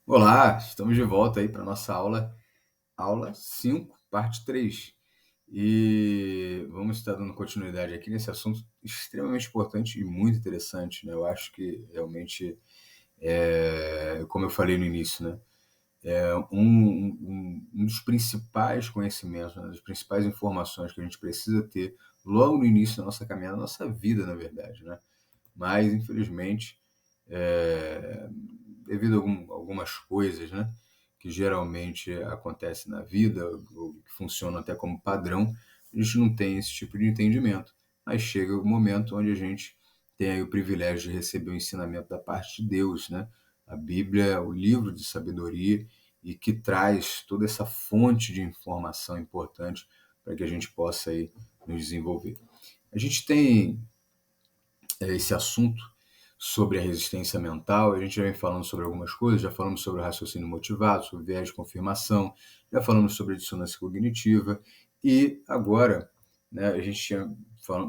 Olá, estamos de volta aí para nossa aula 5, parte 3. E vamos estar dando continuidade aqui nesse assunto extremamente importante e muito interessante, né? Eu acho que realmente, como eu falei no início, né? É um dos principais conhecimentos, né? Das principais informações que a gente precisa ter logo no início da nossa caminhada, da nossa vida, na verdade, né? Mas, infelizmente, é, devido a algumas coisas, né, que geralmente acontecem na vida, ou que funcionam até como padrão, a gente não tem esse tipo de entendimento. Mas chega o momento onde a gente tem aí o privilégio de receber o ensinamento da parte de Deus, né? A Bíblia é o livro de sabedoria e que traz toda essa fonte de informação importante para que a gente possa aí nos desenvolver. A gente tem esse assunto sobre a resistência mental. A gente já vem falando sobre algumas coisas, já falamos sobre o raciocínio motivado, sobre viés de confirmação, já falamos sobre a dissonância cognitiva e agora, né, a gente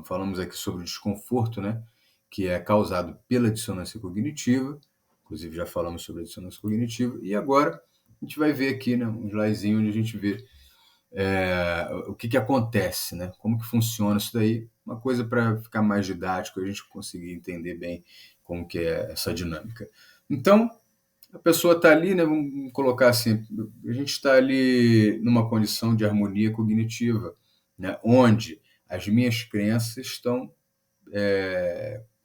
falamos aqui sobre o desconforto, né, que é causado pela dissonância cognitiva, inclusive já falamos sobre a dissonância cognitiva, e agora a gente vai ver aqui, né, um slidezinho onde a gente vê o que acontece, né? Como que funciona isso daí, uma coisa para ficar mais didático, a gente conseguir entender bem como que é essa dinâmica. Então, a pessoa está ali, né, vamos colocar assim, a gente está ali numa condição de harmonia cognitiva, né, onde as minhas crenças estão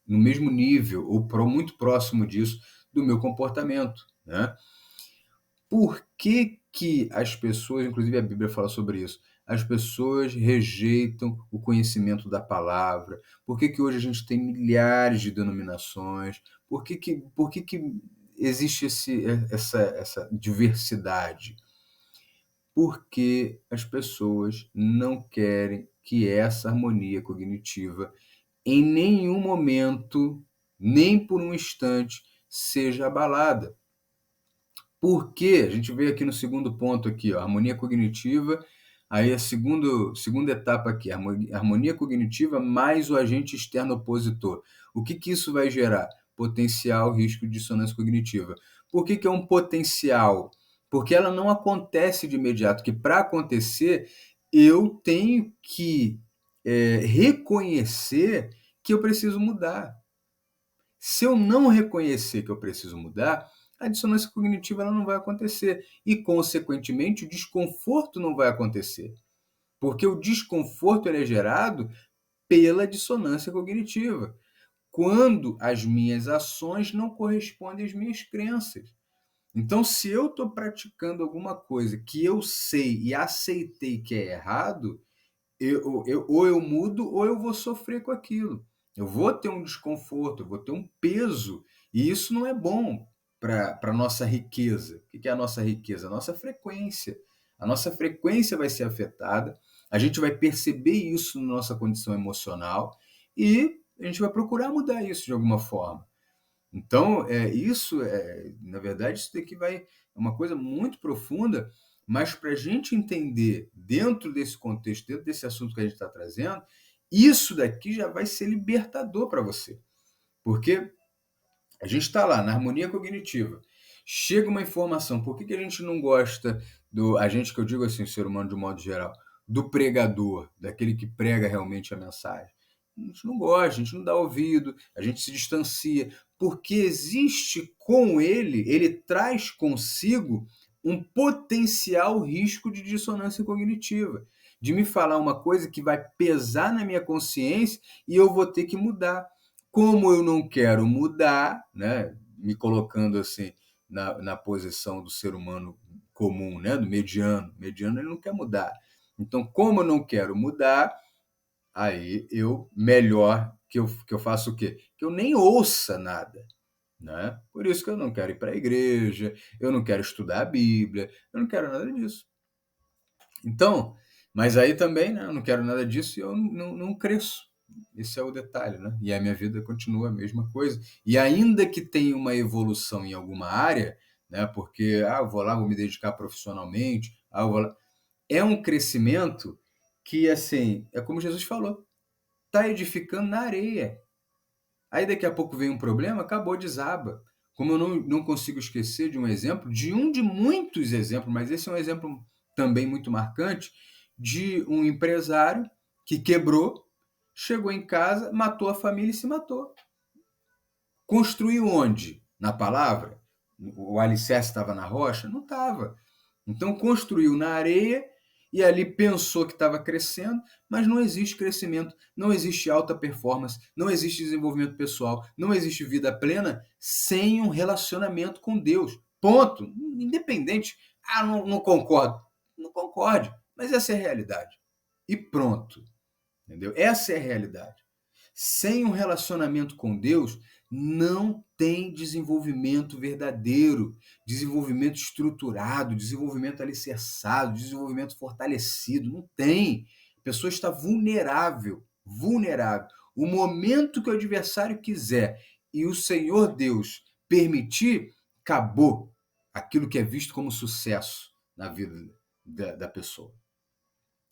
no mesmo nível, ou muito próximo disso, do meu comportamento. Né? Por que as pessoas, inclusive a Bíblia fala sobre isso, as pessoas rejeitam o conhecimento da palavra? Por que hoje a gente tem milhares de denominações? Por que existe essa diversidade? Porque as pessoas não querem que essa harmonia cognitiva, em nenhum momento, nem por um instante, seja abalada. Porque a gente veio aqui no segundo ponto aqui, ó, harmonia cognitiva, aí a segunda etapa aqui, harmonia cognitiva mais o agente externo opositor. O que isso vai gerar? Potencial risco de dissonância cognitiva. Por que é um potencial? Porque ela não acontece de imediato, que para acontecer eu tenho que reconhecer que eu preciso mudar. Se eu não reconhecer que eu preciso mudar, a dissonância cognitiva ela não vai acontecer e, consequentemente, o desconforto não vai acontecer, porque o desconforto ele é gerado pela dissonância cognitiva, quando as minhas ações não correspondem às minhas crenças. Então, se eu estou praticando alguma coisa que eu sei e aceitei que é errado, ou eu mudo ou eu vou sofrer com aquilo. Eu vou ter um desconforto, eu vou ter um peso, e isso não é bom para a nossa riqueza. O que é a nossa riqueza? A nossa frequência. A nossa frequência vai ser afetada, a gente vai perceber isso na nossa condição emocional e a gente vai procurar mudar isso de alguma forma. Então, na verdade, isso daqui é uma coisa muito profunda, mas para a gente entender dentro desse contexto, dentro desse assunto que a gente está trazendo, isso daqui já vai ser libertador para você. Porque a gente está lá na harmonia cognitiva, chega uma informação, por que a gente não gosta a gente que eu digo assim, o ser humano de um modo geral, do pregador, daquele que prega realmente a mensagem? A gente não gosta, a gente não dá ouvido, a gente se distancia, porque existe com ele traz consigo um potencial risco de dissonância cognitiva, de me falar uma coisa que vai pesar na minha consciência e eu vou ter que mudar. Como eu não quero mudar, né, me colocando assim na posição do ser humano comum, né, do mediano ele não quer mudar. Então, como eu não quero mudar, aí melhor que eu faça o quê? Que eu nem ouça nada. Né? Por isso que eu não quero ir para a igreja, eu não quero estudar a Bíblia, eu não quero nada disso. Então, mas aí também, né, eu não quero nada disso e eu não cresço. Esse é o detalhe, né? E a minha vida continua a mesma coisa. E ainda que tenha uma evolução em alguma área, né? Porque, eu vou lá, vou me dedicar profissionalmente, eu vou lá. É um crescimento que, assim, é como Jesus falou, tá edificando na areia. Aí daqui a pouco vem um problema, acabou, desaba. Como eu não consigo esquecer de um exemplo, de um de muitos exemplos, mas esse é um exemplo também muito marcante, de um empresário que quebrou, chegou em casa, matou a família e se matou. Construiu onde? Na palavra? O alicerce estava na rocha? Não estava. Então construiu na areia e ali pensou que estava crescendo, mas não existe crescimento, não existe alta performance, não existe desenvolvimento pessoal, não existe vida plena sem um relacionamento com Deus. Ponto. Independente. Ah, não concordo. Não concorde, mas essa é a realidade. E pronto. Entendeu? Essa é a realidade. Sem um relacionamento com Deus, não tem desenvolvimento verdadeiro, desenvolvimento estruturado, desenvolvimento alicerçado, desenvolvimento fortalecido. Não tem. A pessoa está vulnerável, vulnerável. O momento que o adversário quiser e o Senhor Deus permitir, acabou aquilo que é visto como sucesso na vida da pessoa.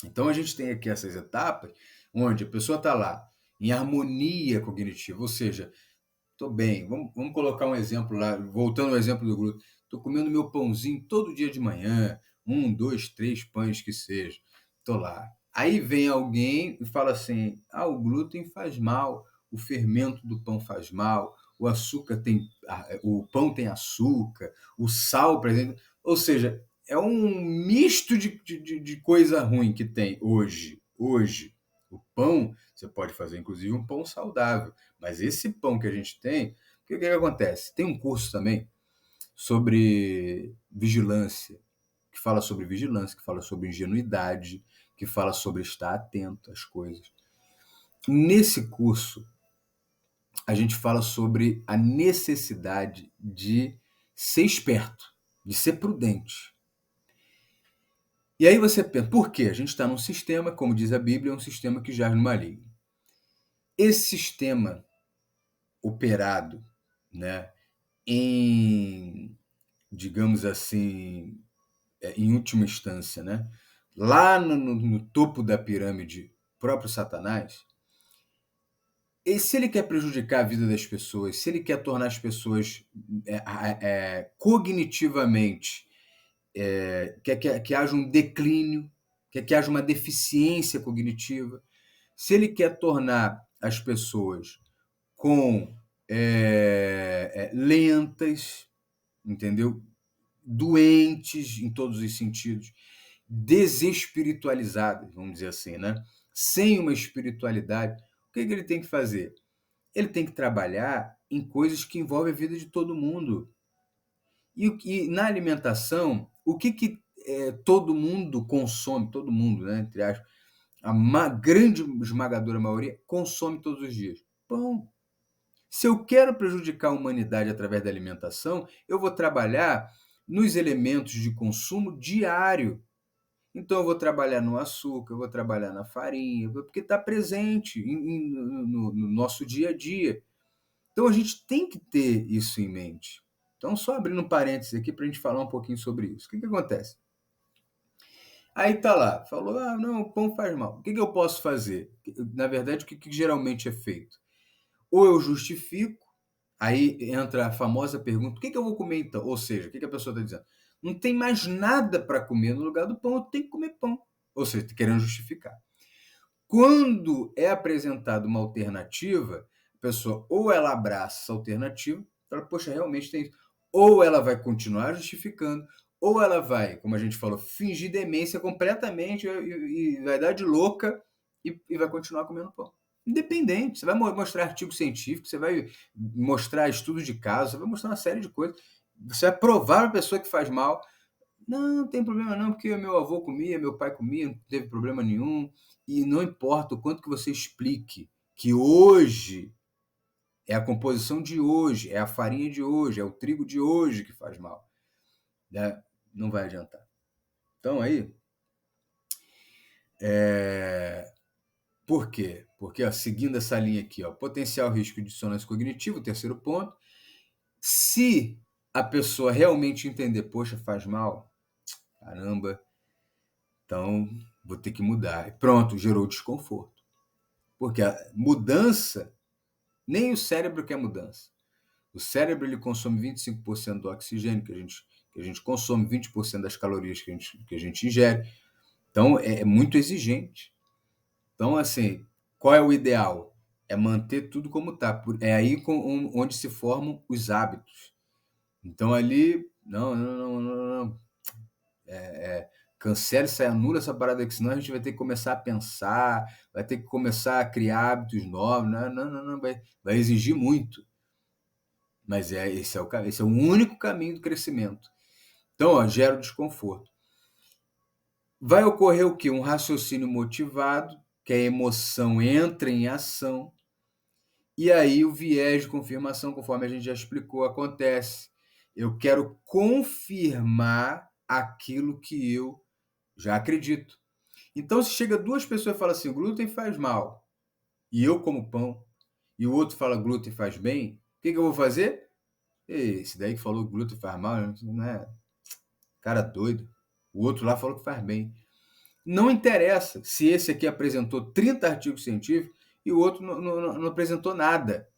Então a gente tem aqui essas etapas onde a pessoa está lá em harmonia cognitiva, ou seja, estou bem, vamos colocar um exemplo lá, voltando ao exemplo do glúten, estou comendo meu pãozinho todo dia de manhã, 1, 2, 3 pães que seja, estou lá. Aí vem alguém e fala assim, o glúten faz mal, o fermento do pão faz mal, o pão tem açúcar, o sal presente, ou seja, é um misto de coisa ruim que tem hoje. O pão, você pode fazer inclusive um pão saudável, mas esse pão que a gente tem, o que acontece? Tem um curso também sobre vigilância, que fala sobre vigilância, que fala sobre ingenuidade, que fala sobre estar atento às coisas. Nesse curso, a gente fala sobre a necessidade de ser esperto, de ser prudente. E aí você pensa, por quê? A gente está num sistema, como diz a Bíblia, um sistema que jaz no maligno. Esse sistema operado, né, em, digamos assim, em última instância, né, lá no topo da pirâmide, próprio Satanás, e se ele quer prejudicar a vida das pessoas, se ele quer tornar as pessoas cognitivamente, quer que haja um declínio, quer que haja uma deficiência cognitiva, se ele quer tornar as pessoas com lentas, entendeu? Doentes em todos os sentidos, desespiritualizadas, vamos dizer assim, né? Sem uma espiritualidade, o que ele tem que fazer? Ele tem que trabalhar em coisas que envolvem a vida de todo mundo. E na alimentação, o que todo mundo consome, todo mundo, né, entre aspas, grande esmagadora maioria consome todos os dias? Pão. Se eu quero prejudicar a humanidade através da alimentação, eu vou trabalhar nos elementos de consumo diário. Então, eu vou trabalhar no açúcar, eu vou trabalhar na farinha, porque está presente no nosso dia a dia. Então, a gente tem que ter isso em mente. Então, só abrindo um parênteses aqui para a gente falar um pouquinho sobre isso. O que acontece? Aí tá lá, falou, não, o pão faz mal. O que eu posso fazer? Na verdade, o que geralmente é feito? Ou eu justifico, aí entra a famosa pergunta, o que eu vou comer então? Ou seja, o que a pessoa está dizendo? Não tem mais nada para comer no lugar do pão, eu tenho que comer pão. Ou seja, querendo justificar. Quando é apresentada uma alternativa, a pessoa ou ela abraça essa alternativa, fala, poxa, realmente tem isso. Ou ela vai continuar justificando, ou ela vai, como a gente falou, fingir demência completamente e vai dar de louca e vai continuar comendo pão. Independente. Você vai mostrar artigo científico, você vai mostrar estudos de caso, você vai mostrar uma série de coisas. Você vai provar a pessoa que faz mal. Não tem problema não, porque meu avô comia, meu pai comia, não teve problema nenhum. E não importa o quanto que você explique que hoje é a composição de hoje, é a farinha de hoje, é o trigo de hoje que faz mal, né? Não vai adiantar. Então aí, por quê? Porque seguindo essa linha aqui, potencial risco de dissonância cognitiva, o terceiro ponto, se a pessoa realmente entender, poxa, faz mal, caramba, então vou ter que mudar. E pronto, gerou desconforto. Porque a mudança, nem o cérebro quer mudança. O cérebro ele consome 25% do oxigênio que a gente consome, 20% das calorias que a gente ingere. Então, é muito exigente. Então, assim, qual é o ideal? É manter tudo como está. É aí onde se formam os hábitos. Então, ali, não. Cancela isso aí, anula essa parada aqui, senão a gente vai ter que começar a pensar, vai ter que começar a criar hábitos novos. Não, vai exigir muito. Mas esse é o único caminho do crescimento. Então, gera o desconforto. Vai ocorrer o quê? Um raciocínio motivado, que a emoção entra em ação, e aí o viés de confirmação, conforme a gente já explicou, acontece. Eu quero confirmar aquilo que eu já acredito. Então, se chega duas pessoas e falam assim, glúten faz mal, e eu como pão, e o outro fala glúten faz bem, o que eu vou fazer? Esse daí que falou que glúten faz mal, não é cara doido. O outro lá falou que faz bem. Não interessa se esse aqui apresentou 30 artigos científicos e o outro não apresentou nada.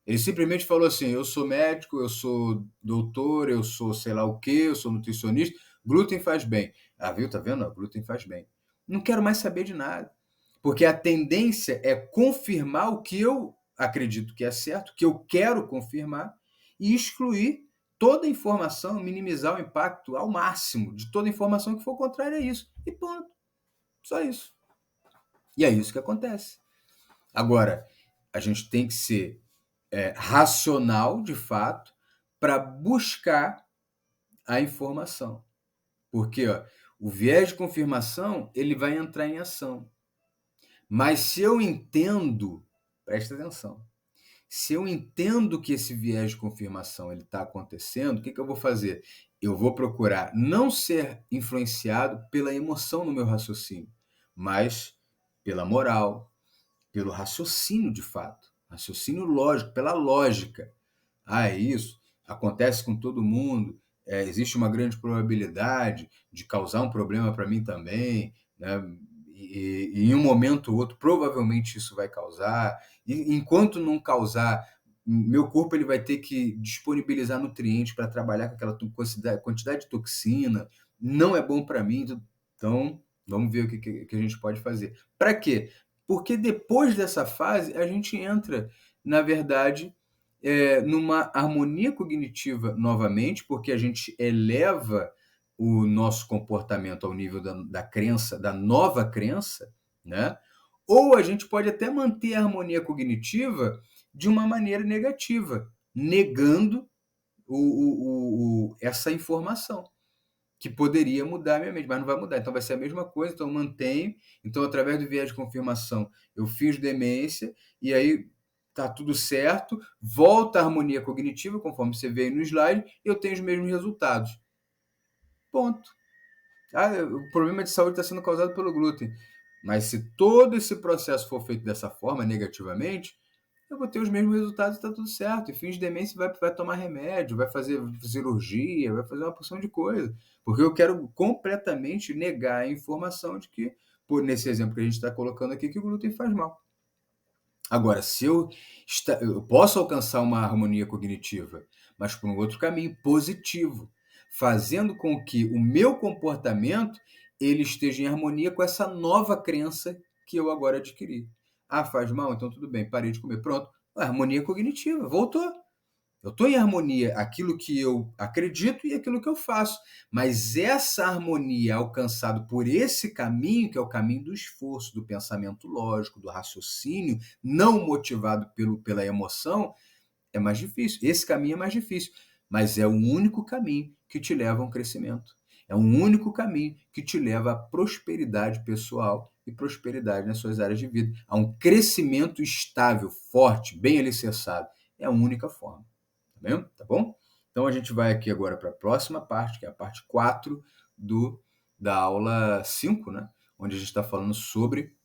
Ele simplesmente falou assim, eu sou médico, eu sou doutor, eu sou sei lá o quê, eu sou nutricionista, glúten faz bem. Ah, viu? Tá vendo? Glúten faz bem. Não quero mais saber de nada. Porque a tendência é confirmar o que eu acredito que é certo, que eu quero confirmar, e excluir toda informação, minimizar o impacto ao máximo de toda informação que for contrária a isso. E ponto. Só isso. E é isso que acontece. Agora, a gente tem que ser racional, de fato, para buscar a informação. Porque o viés de confirmação ele vai entrar em ação. Mas se eu entendo, presta atenção, se eu entendo que esse viés de confirmação ele está acontecendo, o que eu vou fazer? Eu vou procurar não ser influenciado pela emoção no meu raciocínio, mas pela moral, pelo raciocínio de fato, raciocínio lógico, pela lógica. Ah, é isso, acontece com todo mundo, existe uma grande probabilidade de causar um problema para mim também, né? E em um momento ou outro, provavelmente isso vai causar. E enquanto não causar, meu corpo ele vai ter que disponibilizar nutrientes para trabalhar com aquela quantidade de toxina. Não é bom para mim. Então, vamos ver o que a gente pode fazer. Para quê? Porque depois dessa fase, a gente entra, na verdade, numa harmonia cognitiva novamente, porque a gente eleva o nosso comportamento ao nível da crença, da nova crença, né? Ou a gente pode até manter a harmonia cognitiva de uma maneira negativa, negando essa informação, que poderia mudar a minha mente, mas não vai mudar. Então vai ser a mesma coisa, então eu mantenho. Então, através do viés de confirmação, eu fiz demência, e aí tá tudo certo, volta a harmonia cognitiva, conforme você vê aí no slide, eu tenho os mesmos resultados. Ponto. O problema de saúde está sendo causado pelo glúten. Mas se todo esse processo for feito dessa forma, negativamente, eu vou ter os mesmos resultados e está tudo certo. E fins de demência vai tomar remédio, vai fazer cirurgia, vai fazer uma porção de coisa. Porque eu quero completamente negar a informação de que, nesse exemplo que a gente está colocando aqui, que o glúten faz mal. Agora, se eu posso alcançar uma harmonia cognitiva, mas por um outro caminho positivo, fazendo com que o meu comportamento ele esteja em harmonia com essa nova crença que eu agora adquiri. Ah, faz mal? Então tudo bem, parei de comer. Pronto, harmonia cognitiva, voltou. Eu estou em harmonia aquilo que eu acredito e aquilo que eu faço. Mas essa harmonia é alcançada por esse caminho, que é o caminho do esforço, do pensamento lógico, do raciocínio, não motivado pela emoção, é mais difícil. Esse caminho é mais difícil, mas é o único caminho que te leva a um crescimento. É um único caminho que te leva à prosperidade pessoal e prosperidade nas suas áreas de vida. A um crescimento estável, forte, bem alicerçado. É a única forma. Tá bom? Então a gente vai aqui agora para a próxima parte, que é a parte 4 da aula 5, né? Onde a gente está falando sobre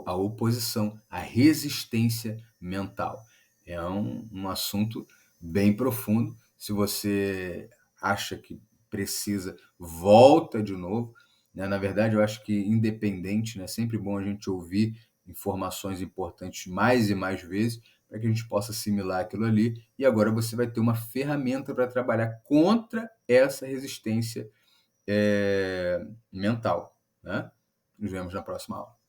a oposição, a resistência mental. É um assunto bem profundo. Se você acha que precisa, volta de novo. Né? Na verdade, eu acho que independente, né? É sempre bom a gente ouvir informações importantes mais e mais vezes, para que a gente possa assimilar aquilo ali, e agora você vai ter uma ferramenta para trabalhar contra essa resistência mental, né? Nos vemos na próxima aula.